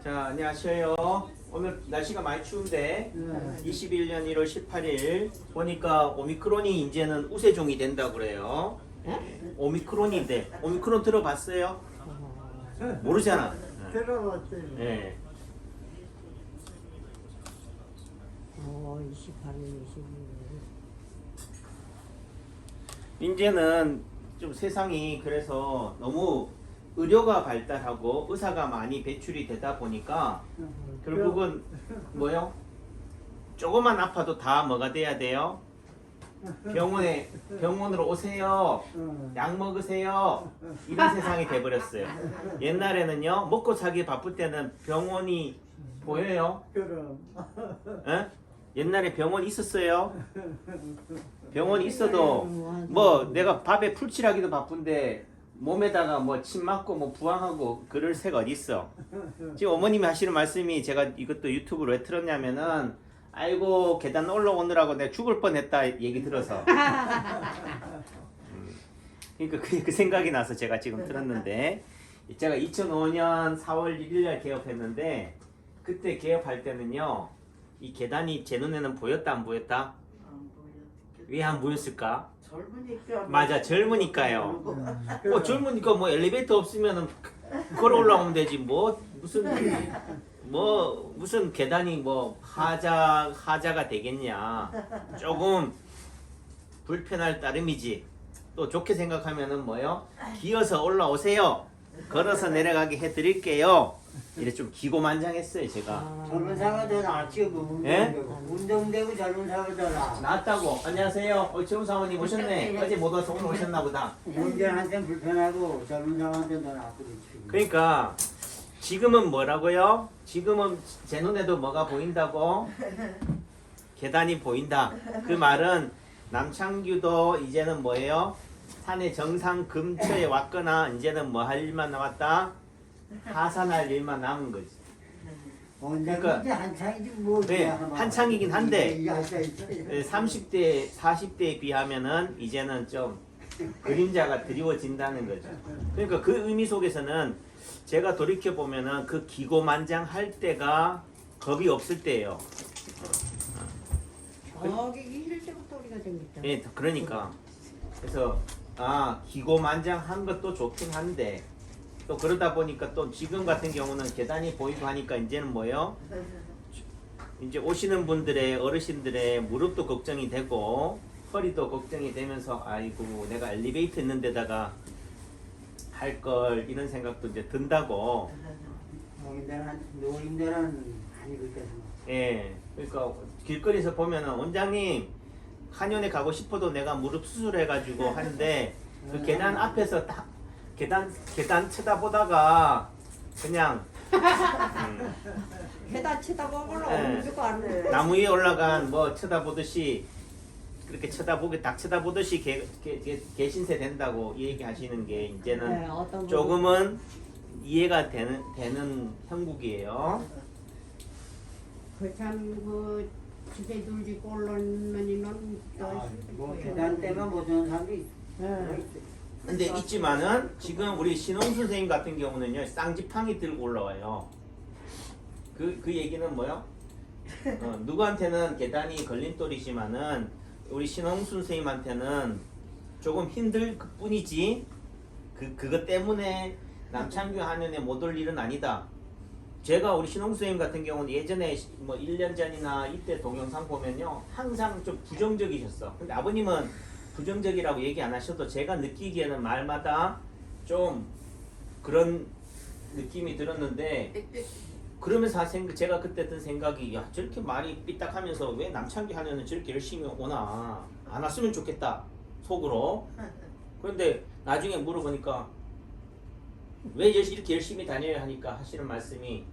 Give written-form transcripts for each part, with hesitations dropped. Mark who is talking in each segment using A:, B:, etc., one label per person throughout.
A: 자, 안녕하세요. 오늘 날씨가 많이 추운데 21년 1월 18일 보니까 오미크론이 이제는 우세종이 된다고 그래요. 오미크론인데 오미크론 들어봤어요? 모르잖아.
B: 들어봤어요.
A: 네.
B: 28일, 22일.
A: 이제는 좀 세상이 그래서 너무 의료가 발달하고 의사가 많이 배출이 되다 보니까 결국은 뭐요? 조금만 아파도 다 뭐가 돼야 돼요? 병원으로 오세요. 약 먹으세요. 이런 세상이 돼버렸어요. 옛날에는요, 먹고 살기 바쁠 때는 병원이 보여요?
B: 그럼.
A: 에? 옛날에 병원 있었어요? 병원 있어도 뭐 내가 밥에 풀칠하기도 바쁜데 몸에다가 뭐 침 맞고 뭐 부항하고 그럴 새가 어디 있어? 지금 어머님이 하시는 말씀이 제가 이것도 유튜브로 왜 틀었냐면은 아이고 계단 올라오느라고 내가 죽을 뻔했다 얘기 들어서 그러니까 그 생각이 나서 제가 지금 들었는데 제가 2005년 4월 1일날 개업했는데 그때 개업할 때는요 이 계단이 제 눈에는 보였다 안 보였다? 왜 안 보였을까?
C: 젊으니까.
A: 맞아, 젊으니까요. 젊으니까 뭐 엘리베이터 없으면은 걸어 올라오면 되지 뭐 무슨 계단이 뭐 하자가 되겠냐. 조금 불편할 따름이지. 또 좋게 생각하면은 뭐요? 기어서 올라오세요. 걸어서 내려가게 해드릴게요. 이래 좀 기고만장했어요 제가.
C: 젊은 사람들 낫지고
A: 예?
C: 운동되고 젊은 사람들
A: 나왔다고. 안녕하세요. 최우 사모님 오셨네. 어제 못 와서 오늘 오셨나 보다.
C: 운전한테 불편하고 젊은 사람들도 낫고 그렇지.
A: 그러니까 지금은 뭐라고요? 지금은 제 눈에도 뭐가 보인다고? 계단이 보인다. 그 말은 남창규도 이제는 뭐예요? 산의 정상 근처에 왔거나 이제는 뭐 할 일만 남았다? 하산할 일만 남은 거지.
C: 그러니까 한창이지 뭐.
A: 네, 한창이긴 한데 30대, 40대에 비하면은 이제는 좀 그림자가 드리워진다는 거죠. 그러니까 그 의미 속에서는 제가 돌이켜 보면은 그 기고만장할 때가 겁이 없을 때예요.
B: 저기 이럴 때부터 우리가 생겼잖아.
A: 예, 그러니까 그래서 기고만장한 것도 좋긴 한데 또 그러다 보니까 또 지금 같은 경우는 계단이 보이고 하니까 이제는 뭐예요? 이제 오시는 분들의 어르신들의 무릎도 걱정이 되고 허리도 걱정이 되면서 아이고 내가 엘리베이터 있는 데다가 할 걸 이런 생각도 이제 든다고.
C: 노인들은 많이 그렇게 생각.
A: 예, 그러니까 길거리에서 보면은 원장님 한의원에 가고 싶어도 내가 무릎 수술해가지고 하는데 그 계단 앞에서 딱 계단 쳐다보다가 그냥
B: 해다 쳐다보면
A: 네.
B: 엄지가 안 돼.
A: 나무 위에 올라간 뭐 쳐다보듯이 그렇게 딱 쳐다보듯이 개신세 된다고 얘기하시는 게 이제는
B: 네, 어떤 분이-
A: 조금은 이해가 되는 형국이에요.
B: 그참그 집에 둘지 꼴로는
C: 뭐 계단 때문에 못 오는 사람도 있어.
A: 근데 있지만은 지금 우리 신홍 선생님 같은 경우는요 쌍지팡이 들고 올라와요. 그 얘기는 뭐요? 누구한테는 계단이 걸림돌이지만은 우리 신홍 선생님한테는 조금 힘들 뿐이지 그것 때문에 남창규 한의원에 못 올 일은 아니다. 제가 우리 신홍 선생님 같은 경우는 예전에 뭐 1년 전이나 이때 동영상 보면요 항상 좀 부정적이셨어. 근데 아버님은 부정적이라고 얘기 안 하셔도 제가 느끼기에는 말마다 좀 그런 느낌이 들었는데 그러면서 제가 그때 든 생각이 야 저렇게 말이 삐딱하면서 왜 남창기 하면은 저렇게 열심히 오나 안 왔으면 좋겠다 속으로. 그런데 나중에 물어보니까 왜 이렇게 열심히 다녀야 하니까 하시는 말씀이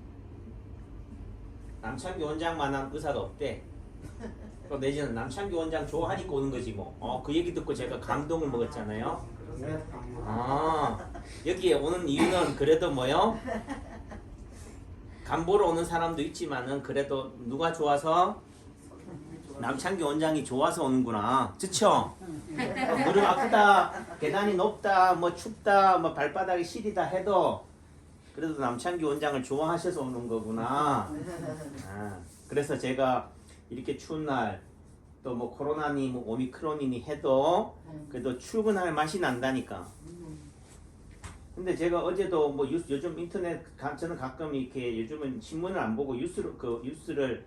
A: 남창기 원장만한 의사가 없대. 또 내지는 남창기 원장 좋아하니까 오는 거지 뭐. 그 얘기 듣고 제가 감동을 먹었잖아요. 여기에 오는 이유는 그래도 뭐요? 간 보러 오는 사람도 있지만은 그래도 누가 좋아서 남창기 원장이 좋아서 오는구나. 그쵸? 무릎 아프다, 계단이 높다, 뭐 춥다, 뭐 발바닥이 시리다 해도 그래도 남창기 원장을 좋아하셔서 오는 거구나. 그래서 제가 이렇게 추운 날 또 뭐 코로나니 뭐 오미크론이니 해도 그래도 출근할 맛이 난다니까. 근데 제가 어제도 뭐 요즘 인터넷 저는 가끔 이렇게 요즘은 신문을 안 보고 뉴스를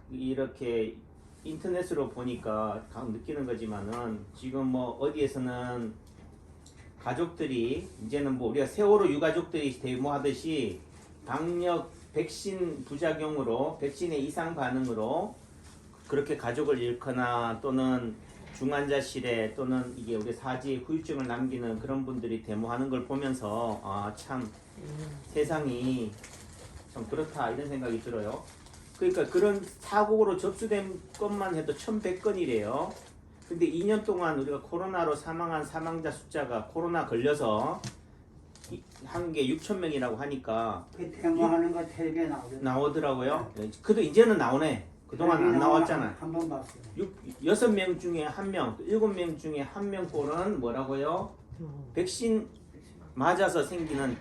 A: 이렇게 인터넷으로 보니까 가끔 느끼는 거지만은 지금 뭐 어디에서는 가족들이 이제는 뭐 우리가 세월호 유가족들이 데모하듯이 방역 백신 부작용으로 백신의 이상 반응으로 그렇게 가족을 잃거나 또는 중환자실에 또는 이게 우리 사지에 후유증을 남기는 그런 분들이 데모하는 걸 보면서 아 참 세상이 참 그렇다 이런 생각이 들어요. 그러니까 그런 사고로 접수된 것만 해도 1100건이래요. 근데 2년 동안 우리가 코로나로 사망한 사망자 숫자가 코로나 걸려서 한 게 6,000명이라고 하니까
C: 그 데모하는 거 텔레비에
A: 나오더라고요. 그래도 이제는 나오네. 그동안 안 나왔잖아.
C: 한번 봤어요.
A: 6명 중에 1명, 7명 중에 1명 꼴은 뭐라고요? 백신 맞아서 생기는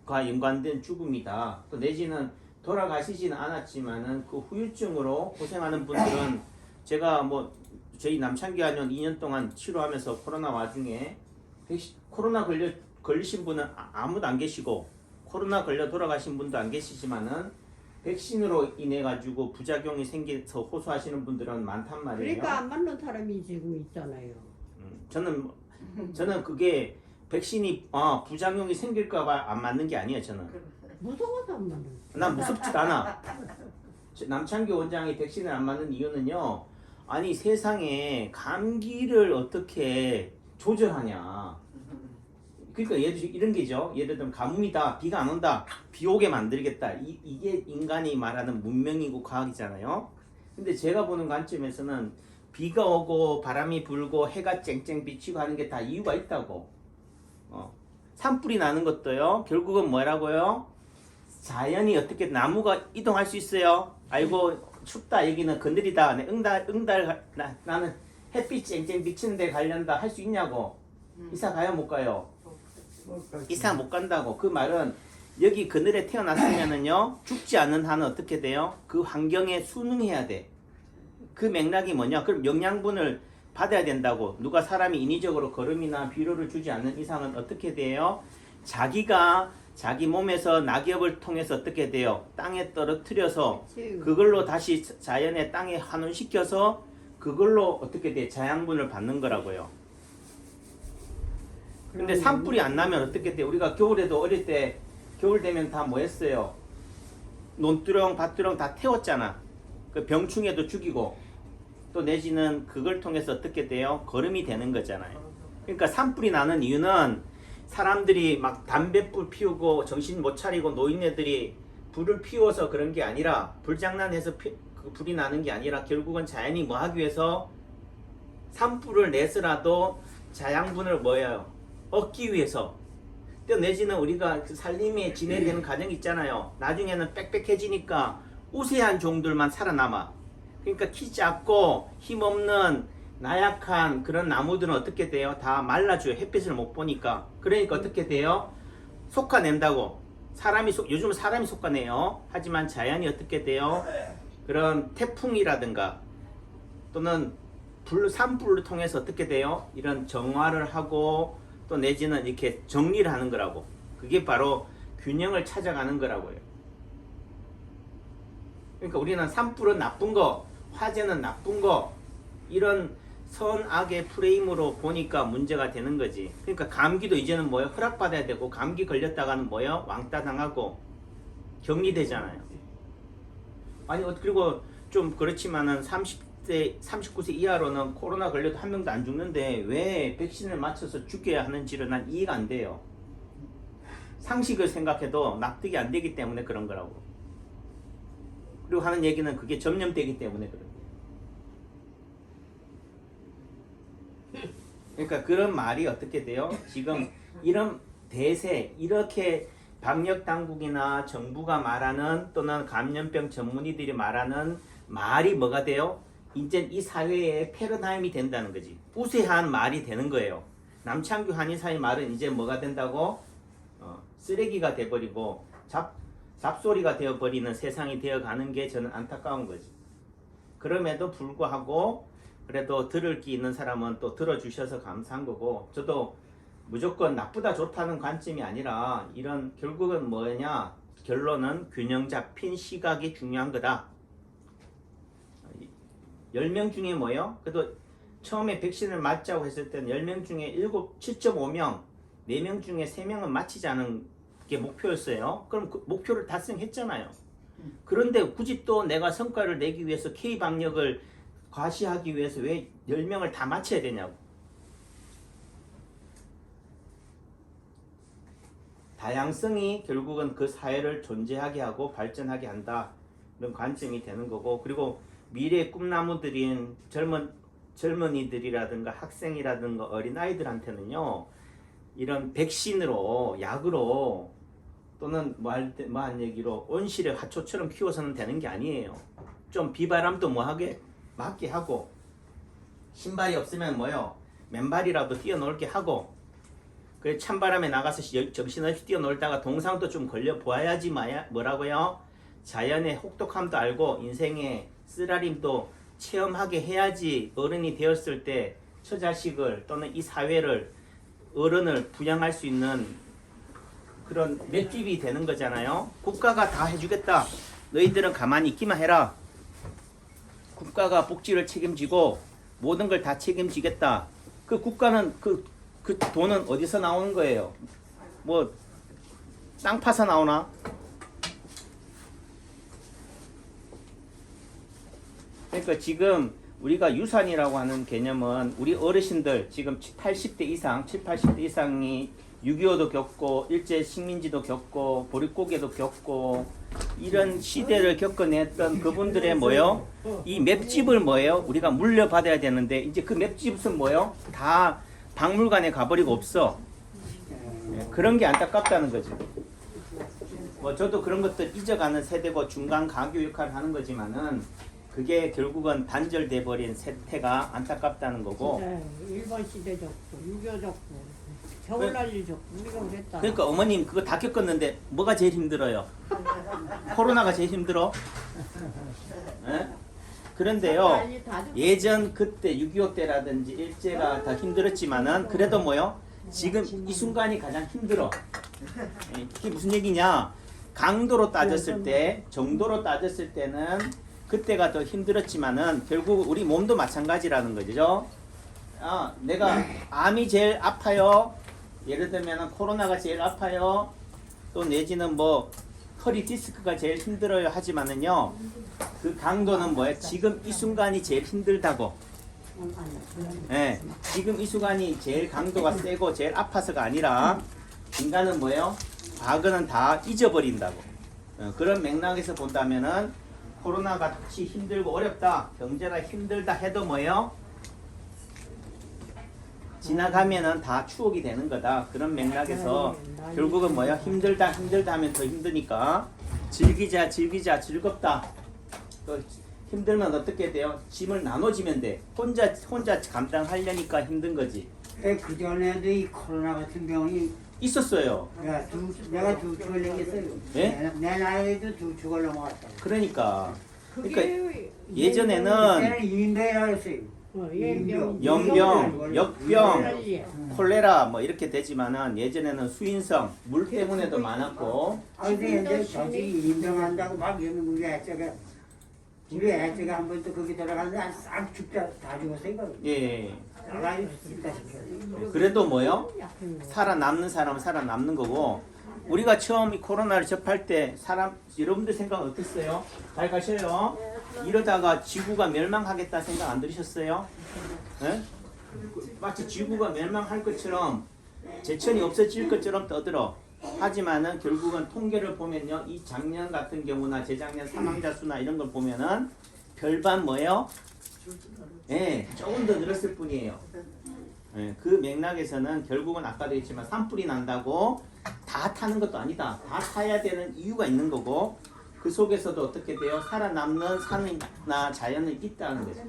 A: 과 연관된 죽음이다. 또 내지는 돌아가시지는 않았지만은 그 후유증으로 고생하는 분들은 제가 뭐 저희 남창기 한의원 2년 동안 치료하면서 코로나 와중에 코로나 걸리신 분은 아무도 안 계시고 코로나 걸려 돌아가신 분도 안 계시지만은 백신으로 인해 가지고 부작용이 생겨서 호소하시는 분들은 많단 말이에요.
B: 그러니까 안 맞는 사람이 지금 있잖아요.
A: 저는 그게 백신이 부작용이 생길까봐 안 맞는 게 아니에요. 저는
B: 무서워서 안 맞는.
A: 난 무섭지도 않아. 남창기 원장이 백신을 안 맞는 이유는요. 아니 세상에 감기를 어떻게 조절하냐. 그러니까 이런 게죠. 예를 들면 가뭄이다, 비가 안 온다, 비 오게 만들겠다. 이게 인간이 말하는 문명이고 과학이잖아요. 근데 제가 보는 관점에서는 비가 오고 바람이 불고 해가 쨍쨍 비치고 하는 게 다 이유가 있다고. 산불이 나는 것도요. 결국은 뭐라고요? 자연이 어떻게 나무가 이동할 수 있어요? 아이고 춥다 여기는 그늘이다. 나는 햇빛 쨍쨍 비치는 데 가려다 할 수 있냐고. 이사 가요 못 가요? 이사 못 간다고. 그 말은 여기 그늘에 태어났으면은요 죽지 않는 한은 어떻게 돼요? 그 환경에 순응해야 돼. 그 맥락이 뭐냐? 그럼 영양분을 받아야 된다고. 누가 사람이 인위적으로 거름이나 비료를 주지 않는 이상은 어떻게 돼요? 자기가 자기 몸에서 낙엽을 통해서 어떻게 돼요? 땅에 떨어뜨려서 그걸로 다시 자연의 땅에 환원시켜서 그걸로 어떻게 돼? 자양분을 받는 거라고요. 근데 산불이 안 나면 어떻게 돼? 우리가 겨울에도 어릴 때 겨울 되면 다 뭐 했어요? 논두렁, 밭두렁 다 태웠잖아. 그 병충해도 죽이고 또 내지는 그걸 통해서 어떻게 돼요? 거름이 되는 거잖아요. 그러니까 산불이 나는 이유는 사람들이 막 담뱃불 피우고 정신 못 차리고 노인네들이 불을 피워서 그런 게 아니라 불장난해서 그 불이 나는 게 아니라 결국은 자연이 뭐 하기 위해서 산불을 내서라도 자양분을 뭐예요? 얻기 위해서. 또 내지는 우리가 살림에 진행되는 과정이 있잖아요. 나중에는 빽빽해지니까 우세한 종들만 살아남아. 그러니까 키 작고 힘없는 나약한 그런 나무들은 어떻게 돼요? 다 말라줘요. 햇빛을 못 보니까. 그러니까 어떻게 돼요? 솎아낸다고. 요즘은 사람이 솎아내요. 하지만 자연이 어떻게 돼요? 그런 태풍이라든가 또는 산불을 통해서 어떻게 돼요? 이런 정화를 하고 또 내지는 이렇게 정리를 하는 거라고. 그게 바로 균형을 찾아가는 거라고요. 그러니까 우리는 산불은 나쁜 거, 화재는 나쁜 거, 이런 선악의 프레임으로 보니까 문제가 되는 거지. 그러니까 감기도 이제는 뭐예요? 허락받아야 되고, 감기 걸렸다가는 뭐예요? 왕따 당하고 격리되잖아요. 아니 그리고 좀 그렇지만은 39세 이하로는 코로나 걸려도 한 명도 안 죽는데 왜 백신을 맞춰서 죽여야 하는지를 난 이해가 안 돼요. 상식을 생각해도 납득이 안 되기 때문에 그런 거라고. 그리고 하는 얘기는 그게 전염되기 때문에 그런 거예요. 그러니까 그런 말이 어떻게 돼요? 지금 이런 대세, 이렇게 방역 당국이나 정부가 말하는 또는 감염병 전문의들이 말하는 말이 뭐가 돼요? 이제 이 사회의 패러다임이 된다는 거지. 우세한 말이 되는 거예요. 남창규 한의사의 말은 이제 뭐가 된다고? 쓰레기가 돼버리고 잡소리가 되어버리는 세상이 되어가는 게 저는 안타까운 거지. 그럼에도 불구하고 그래도 들을 기 있는 사람은 또 들어주셔서 감사한 거고, 저도 무조건 나쁘다 좋다는 관점이 아니라 이런 결국은 뭐냐, 결론은 균형 잡힌 시각이 중요한 거다. 10명 중에 뭐예요? 그래도 처음에 백신을 맞자고 했을 때는 10명 중에 7.5명, 4명 중에 3명은 맞히지 않은 게 목표였어요. 그럼 그 목표를 달성했잖아요. 그런데 굳이 또 내가 성과를 내기 위해서 K방역을 과시하기 위해서 왜 10명을 다 맞춰야 되냐고. 다양성이 결국은 그 사회를 존재하게 하고 발전하게 한다. 그런 관점이 되는 거고, 그리고 미래의 꿈나무들인 젊은이들이라든가 학생이라든가 어린아이들한테는요, 이런 백신으로, 약으로, 또는 뭐한 얘기로 온실의 화초처럼 키워서는 되는 게 아니에요. 좀 비바람도 뭐하게 맞게 하고, 신발이 없으면 뭐요, 맨발이라도 뛰어놀게 하고, 그 찬바람에 나가서 정신없이 뛰어놀다가 동상도 좀 걸려 보아야지 뭐라고요? 자연의 혹독함도 알고 인생의 쓰라림도 체험하게 해야지 어른이 되었을 때 처자식을 또는 이 사회를, 어른을 부양할 수 있는 그런 맷집이 되는 거잖아요. 국가가 다 해주겠다. 너희들은 가만히 있기만 해라. 국가가 복지를 책임지고 모든 걸 다 책임지겠다. 그 국가는 그 돈은 어디서 나오는 거예요? 뭐 땅 파서 나오나? 그러니까 지금 우리가 유산이라고 하는 개념은 우리 어르신들 지금 80대 이상, 80대 이상이 6.25도 겪고 일제 식민지도 겪고 보릿고개도 겪고 이런 시대를 겪어냈던 그분들의 뭐요? 이 맵집을 뭐예요? 우리가 물려받아야 되는데 이제 그 맵집은 뭐예요? 다 박물관에 가버리고 없어. 그런 게 안타깝다는 거지. 뭐 저도 그런 것들 잊어가는 세대고 중간 가교 역할을 하는 거지만은 그게 결국은 단절돼 버린 세태가 안타깝다는 거고.
B: 일본 시대 적고 6.25 적고 겨울날 적고 우리가 그랬다.
A: 그러니까 어머님 그거 다 겪었는데 뭐가 제일 힘들어요? 코로나가 제일 힘들어? 에? 그런데요, 예전 그때 6.25 때라든지 일제가 더 힘들었지만은 그래도 뭐요? 지금 이 순간이 가장 힘들어. 이게 무슨 얘기냐? 강도로 따졌을 때, 정도로 따졌을 때는 그때가 더 힘들었지만은 결국 우리 몸도 마찬가지라는 거죠. 내가 암이 제일 아파요. 예를 들면 코로나가 제일 아파요. 또 내지는 뭐 허리 디스크가 제일 힘들어요 하지만은요, 그 강도는 뭐예요? 지금 이 순간이 제일 힘들다고. 네, 지금 이 순간이 제일 강도가 세고 제일 아파서가 아니라 인간은 뭐예요? 과거는 다 잊어버린다고. 그런 맥락에서 본다면은 코로나 같이 힘들고 어렵다, 경제가 힘들다 해도 뭐예요? 지나가면은 다 추억이 되는 거다. 그런 맥락에서 결국은 뭐야? 힘들다 하면 더 힘드니까 즐기자 즐겁다. 또 힘들면 어떻게 돼요? 짐을 나눠지면 돼. 혼자 감당하려니까 힘든 거지.
C: 그 전에도 이 코로나 같은 병이
A: 있었어요.
C: 내가 두 축을 넘겼어요.
A: 예?
C: 내 나이에도 두 축을 넘어갔다.
A: 그러니까
B: 그게
A: 예전에는
C: 인대라 했어요.
A: 연병, 역병, 콜레라 뭐 이렇게 되지만은 예전에는 수인성, 물 때문에도 많았고.
C: 근데 이제 저기 인병한다고 막 이러면 우리 애자가 집에 애자가 한 번 또 거기 들어갔는데 싹 죽다 다 죽었어 이거.
A: 예.
C: 나가기 싫다 시켰어.
A: 그래도 뭐요? 살아남는 사람은 살아남는 거고. 우리가 처음 이 코로나를 접할 때 여러분들 생각은 어땠어요? 잘 가셔요. 이러다가 지구가 멸망하겠다 생각 안 들으셨어요? 네? 마치 지구가 멸망할 것처럼 제천이 없어질 것처럼 떠들어. 하지만은 결국은 통계를 보면요, 이 작년 같은 경우나 재작년 사망자 수나 이런 걸 보면은 별반 뭐예요? 예, 조금 더 늘었을 뿐이에요. 예, 그 맥락에서는 결국은 아까도 했지만 산불이 난다고 다 타는 것도 아니다. 다 타야 되는 이유가 있는 거고, 그 속에서도 어떻게 돼요? 살아남는 산이나 자연은 있다는 거죠.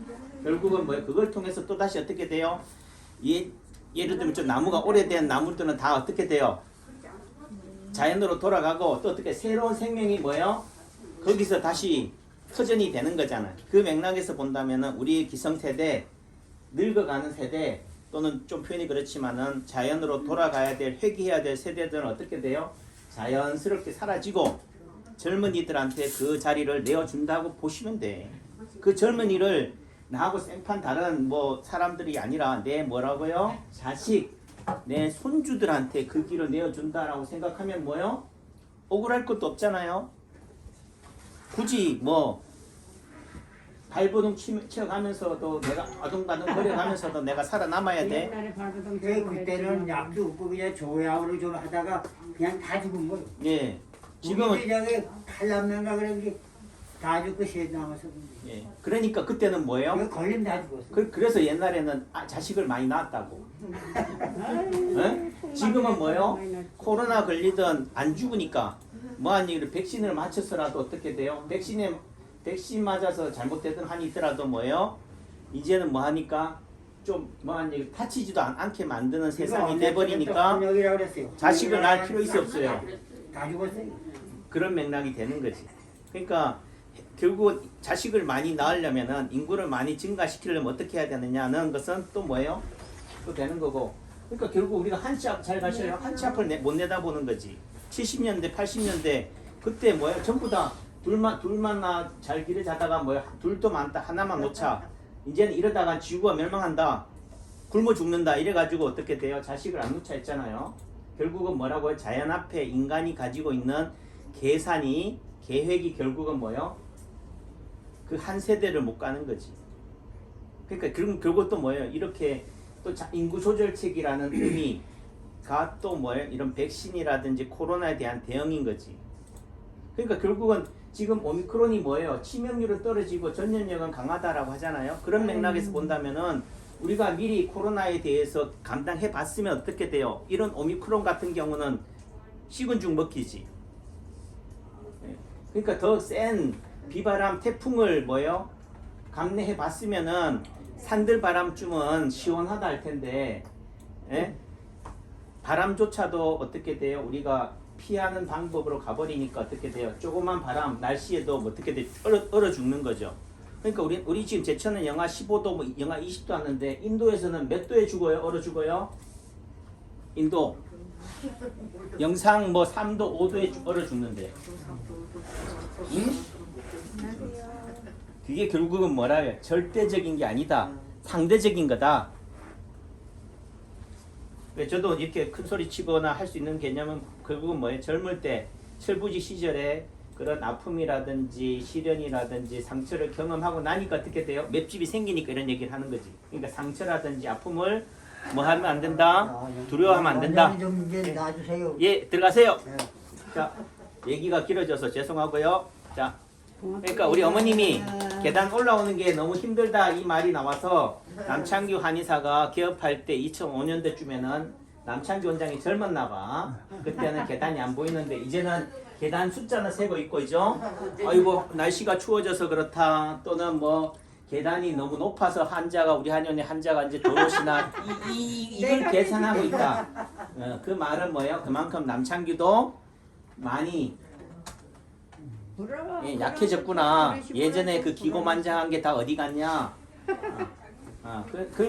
A: 결국은 뭐예요? 그걸 통해서 또 다시 어떻게 돼요? 예를 들면 좀 나무가 오래된 나무들은 다 어떻게 돼요? 자연으로 돌아가고 또 어떻게 새로운 생명이 뭐예요? 거기서 다시 터전이 되는 거잖아요. 그 맥락에서 본다면은 우리 기성세대, 늙어가는 세대 또는 좀 표현이 그렇지만은 자연으로 돌아가야 될, 회귀해야 될 세대들은 어떻게 돼요? 자연스럽게 사라지고 젊은이들한테 그 자리를 내어준다고 보시면 돼. 그 젊은이를 나하고 생판 다른 뭐 사람들이 아니라 내 뭐라고요? 자식, 내 손주들한테 그 길을 내어준다라고 생각하면 뭐요? 억울할 것도 없잖아요. 굳이 뭐 발버둥 치어가면서도 내가 아둥바둥 거려가면서도 내가 살아남아야 돼.
B: 옛날에 발버둥
C: 그
B: 치고
C: 그때는
B: 했지.
C: 약도 없고 그냥 조약으로 좀 하다가 그냥 다 죽은 거예요.
A: 예. 지금은
C: 우리 저기 8남매가 그런게 다 죽고 셋 남아서
A: 예. 그러니까 그때는 뭐예요?
C: 이거 걸리면 다 죽었어.
A: 그래서 옛날에는 자식을 많이 낳았다고. 예? 지금은 뭐예요? 코로나 걸리든 안 죽으니까 뭐하니 백신을 맞춰서라도 어떻게 돼요? 백신 맞아서 잘못되든 한이 있더라도 뭐예요? 이제는 뭐 하니까 좀 뭐하니 다치지도 않게 만드는 세상이 돼버리니까
C: 번역이라고 그랬어요.
A: 자식을 낳을 필요 있어 없어요.
C: 다 죽었어요.
A: 그런 맥락이 되는 거지. 그러니까 결국 자식을 많이 낳으려면은 인구를 많이 증가시키려면 어떻게 해야 되느냐는 것은 또 뭐예요? 또 되는 거고. 그러니까 결국 우리가 한치 앞 잘 가셔요. 한치 앞을 못 내다보는 거지. 70년대, 80년대 그때 뭐예요? 전부 다 둘만 잘 길을 자다가 뭐예요? 둘도 많다. 하나만 놓자. 이제는 이러다가 지구가 멸망한다. 굶어 죽는다. 이래가지고 어떻게 돼요? 자식을 안 놓자 했잖아요. 결국은 뭐라고요? 자연 앞에 인간이 가지고 있는 계획이 결국은 뭐예요? 그 한 세대를 못 가는 거지. 그러니까 결국 또 뭐예요? 이렇게 또 인구 조절책이라는 의미가 또 뭐예요? 이런 백신이라든지 코로나에 대한 대응인 거지. 그러니까 결국은 지금 오미크론이 뭐예요? 치명률은 떨어지고 전염력은 강하다라고 하잖아요. 그런 맥락에서 본다면은 우리가 미리 코로나에 대해서 감당해 봤으면 어떻게 돼요? 이런 오미크론 같은 경우는 식은 죽 먹기지. 그러니까 더 센 비바람 태풍을 뭐예요? 감내해 봤으면은 산들바람쯤은 시원하다 할 텐데, 예? 바람조차도 어떻게 돼요? 우리가 피하는 방법으로 가버리니까 어떻게 돼요? 조그만 바람, 날씨에도 뭐 어떻게 돼요? 얼어 죽는 거죠. 그러니까 우리 지금 제천은 영하 15도, 뭐 영하 20도 왔는데 인도에서는 몇 도에 죽어요? 얼어 죽어요? 인도 영상 뭐 3도, 5도에 얼어 죽는데. 응? 그게 결국은 뭐라요? 절대적인 게 아니다. 상대적인 거다. 저도 이렇게 큰 소리 치거나 할 수 있는 개념은 결국은 뭐예요? 젊을 때 철부지 시절에 그런 아픔이라든지 시련이라든지 상처를 경험하고 나니까 어떻게 돼요? 맵집이 생기니까 이런 얘기를 하는 거지. 그러니까 상처라든지 아픔을 뭐 하면 안 된다? 두려워하면 안 된다.
C: 좀 이제 놔주세요.
A: 예, 들어가세요.
C: 네.
A: 자, 얘기가 길어져서 죄송하고요. 자, 그러니까 우리 어머님이 계단 올라오는 게 너무 힘들다 이 말이 나와서 남창규 한의사가 개업할 때 2005년대쯤에는 남창규 원장이 젊었나 봐. 그때는 계단이 안 보이는데 이제는 계단 숫자는 세고 있고 있죠. 아이고 날씨가 추워져서 그렇다. 또는 뭐 계단이 너무 높아서 환자가 우리 한의원의 환자가 이제 도로시나 이걸 계산하고 있다. 그 말은 뭐예요? 그만큼 남창규도 많이 예, 약해졌구나. 예전에 그 기고만장한 게 다 어디 갔냐?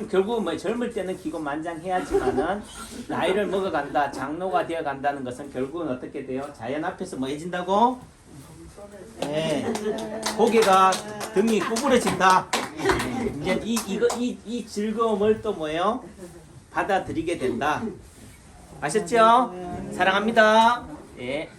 A: 결국 뭐 젊을 때는 기고만장해야지만은 나이를 먹어간다, 장로가 되어 간다는 것은 결국은 어떻게 돼요? 자연 앞에서 뭐 해진다고? 예, 고개가 등이 구부러진다. 이제 이 즐거움을 또 뭐예요? 받아들이게 된다. 아셨죠? 사랑합니다. 예.